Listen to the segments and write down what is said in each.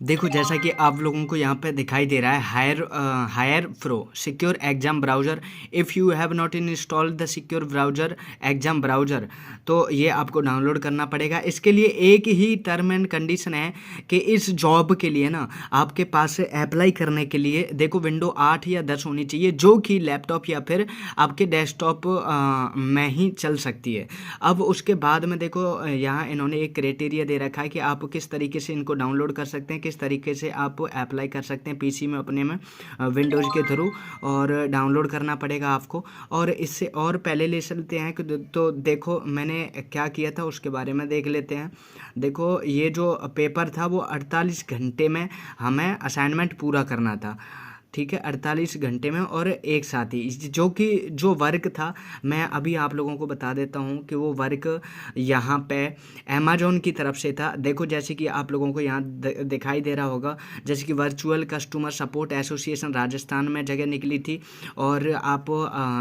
देखो, जैसा कि आप लोगों को यहाँ पे दिखाई दे रहा है, hire pro secure exam browser. If you have not installed the secure browser exam browser, तो ये आपको डाउनलोड करना पड़ेगा। इसके लिए एक ही टर्म एंड कंडीशन है कि इस जॉब के लिए ना आपके पास अप्लाई करने के लिए देखो विंडो 8 या 10 होनी चाहिए, जो कि लैपटॉप या फिर आपके डेस्कटॉप में ही चल सकती है। अब उसके बाद में देखो यहाँ इन्होंने एक क्राइटेरिया दे रखा है कि आप किस तरीके से इनको डाउनलोड कर सकते हैं, किस तरीके से आप अप्लाई कर सकते हैं पीसी में अपने में विंडोज़ के थ्रू, और डाउनलोड करना पड़ेगा आपको। और इससे और पहले ले चलते हैं कि तो देखो मैंने क्या किया था उसके बारे में देख लेते हैं। देखो ये जो पेपर था वो 48 घंटे में हमें असाइनमेंट पूरा करना था, ठीक है, 48 घंटे में और एक साथ ही, जो कि जो वर्क था मैं अभी आप लोगों को बता देता हूँ कि वो वर्क यहाँ पे अमेजोन की तरफ से था। देखो जैसे कि आप लोगों को यहाँ दिखाई दे रहा होगा, जैसे कि virtual customer support association Rajasthan में जगह निकली थी, और आप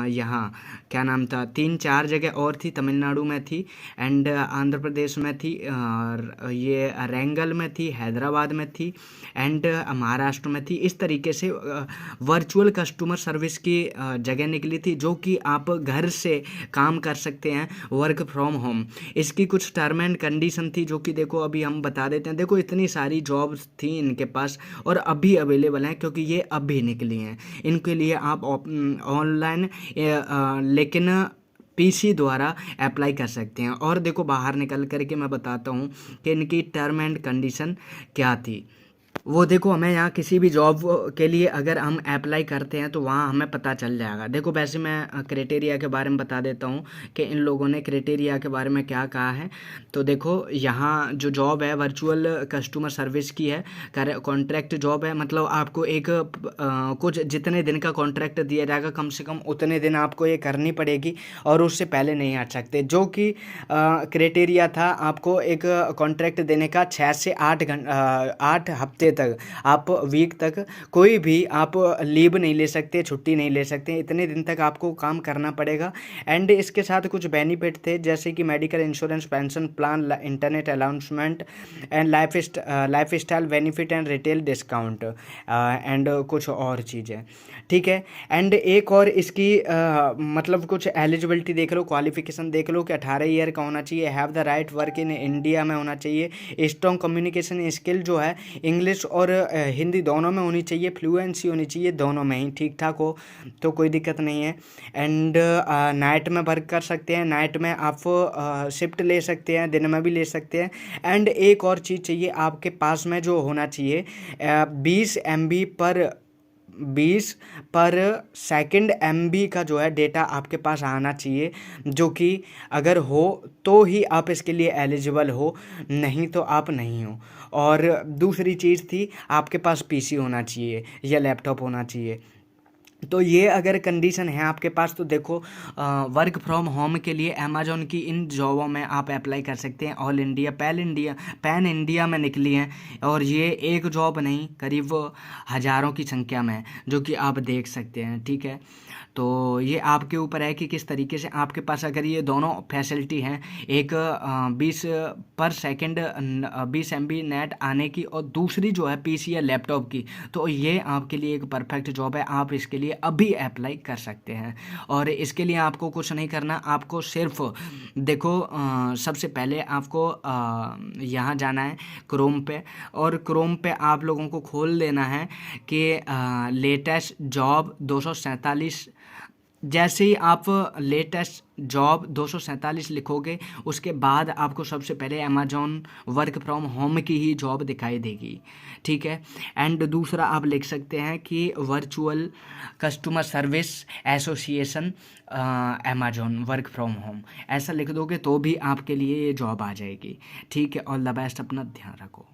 यहाँ क्या नाम था, 3-4 जगह और थी, तमिलनाडु में थी, एंड आंध्र प्रदेश में थी, और ये रैंगल में थी, हैदराबाद में थी, एंड महाराष्ट्र में थी। इस तरीके से वर्चुअल कस्टमर सर्विस की जगह निकली थी, जो कि आप घर से काम कर सकते हैं, वर्क फ्रॉम होम। इसकी कुछ टर्म एंड कंडीशन थी, जो कि देखो अभी हम बता देते हैं। देखो इतनी सारी जॉब्स थी इनके पास और अभी अवेलेबल हैं, क्योंकि ये अभी निकली हैं। इनके लिए आप ऑनलाइन लेकिन पीसी द्वारा अप्लाई कर सकते हैं। और देखो बाहर निकल करके मैं बताता हूँ कि इनकी टर्म एंड कंडीशन क्या थी। वो देखो, हमें यहाँ किसी भी जॉब के लिए अगर हम अप्लाई करते हैं तो वहाँ हमें पता चल जाएगा। देखो वैसे मैं क्राइटेरिया के बारे में बता देता हूँ कि इन लोगों ने क्राइटेरिया के बारे में क्या कहा है। तो देखो यहाँ जो जॉब है वर्चुअल कस्टमर सर्विस की है, कॉन्ट्रैक्ट जॉब है, मतलब आपको एक कुछ जितने दिन का कॉन्ट्रैक्ट दिया जाएगा कम से कम उतने दिन आपको ये करनी पड़ेगी, और उससे पहले नहीं हट सकते। जो कि क्राइटेरिया था आपको एक कॉन्ट्रैक्ट देने का 6 से 8 हफ्ते तक, आप वीक तक कोई भी आप लीव नहीं ले सकते, छुट्टी नहीं ले सकते, इतने दिन तक आपको काम करना पड़ेगा। एंड इसके साथ कुछ बेनिफिट थे, जैसे कि medical insurance, pension plan, internet announcement, and life style benefit, and retail discount, and कुछ और चीज़ें, ठीक है। एंड एक और इसकी मतलब कुछ एलिजिबिलिटी देख लो, क्वालिफिकेशन देख लो कि 18 ईयर का होना चाहिए, have the right work in India में होना चाहिए, स्ट्रॉन्ग कम्युनिकेशन स्किल जो है इंग्लिश और हिंदी दोनों में होनी चाहिए, फ्लुएंसी होनी चाहिए दोनों में ही, ठीक ठाक हो तो कोई दिक्कत नहीं है। एंड नाइट में वर्क कर सकते हैं, नाइट में आप शिफ्ट ले सकते हैं, दिन में भी ले सकते हैं। एंड एक और चीज़ चाहिए आपके पास में जो होना चाहिए, 20 पर सेकंड MB का जो है डेटा आपके पास आना चाहिए, जो कि अगर हो तो ही आप इसके लिए एलिजिबल हो, नहीं तो आप नहीं हो। और दूसरी चीज़ थी आपके पास पीसी होना चाहिए या लैपटॉप होना चाहिए। तो ये अगर कंडीशन है आपके पास तो देखो वर्क फ्रॉम होम के लिए अमेजोन की इन जॉबों में आप अप्लाई कर सकते हैं। ऑल इंडिया पैन इंडिया में निकली हैं, और ये एक जॉब नहीं करीब हज़ारों की संख्या में है, जो कि आप देख सकते हैं, ठीक है। तो ये आपके ऊपर है कि किस तरीके से आपके पास अगर ये दोनों फैसिलिटी हैं, एक 20 पर सेकंड 20 MB नेट आने की, और दूसरी जो है पीसी या लैपटॉप की, तो ये आपके लिए एक परफेक्ट जॉब है। आप इसके लिए अभी अप्लाई कर सकते हैं, और इसके लिए आपको कुछ नहीं करना, आपको सिर्फ देखो सबसे पहले आपको यहाँ जाना है क्रोम पे, और क्रोम पे आप लोगों को खोल देना है कि लेटेस्ट जॉब 247। जैसे ही आप लेटेस्ट जॉब 247 लिखोगे, उसके बाद आपको सबसे पहले अमेजॉन वर्क फ्रॉम होम की ही जॉब दिखाई देगी, ठीक है। एंड दूसरा आप लिख सकते हैं कि virtual customer service association Amazon work from home, ऐसा लिख दोगे तो भी आपके लिए ये जॉब आ जाएगी, ठीक है। ऑल द बेस्ट, अपना ध्यान रखो।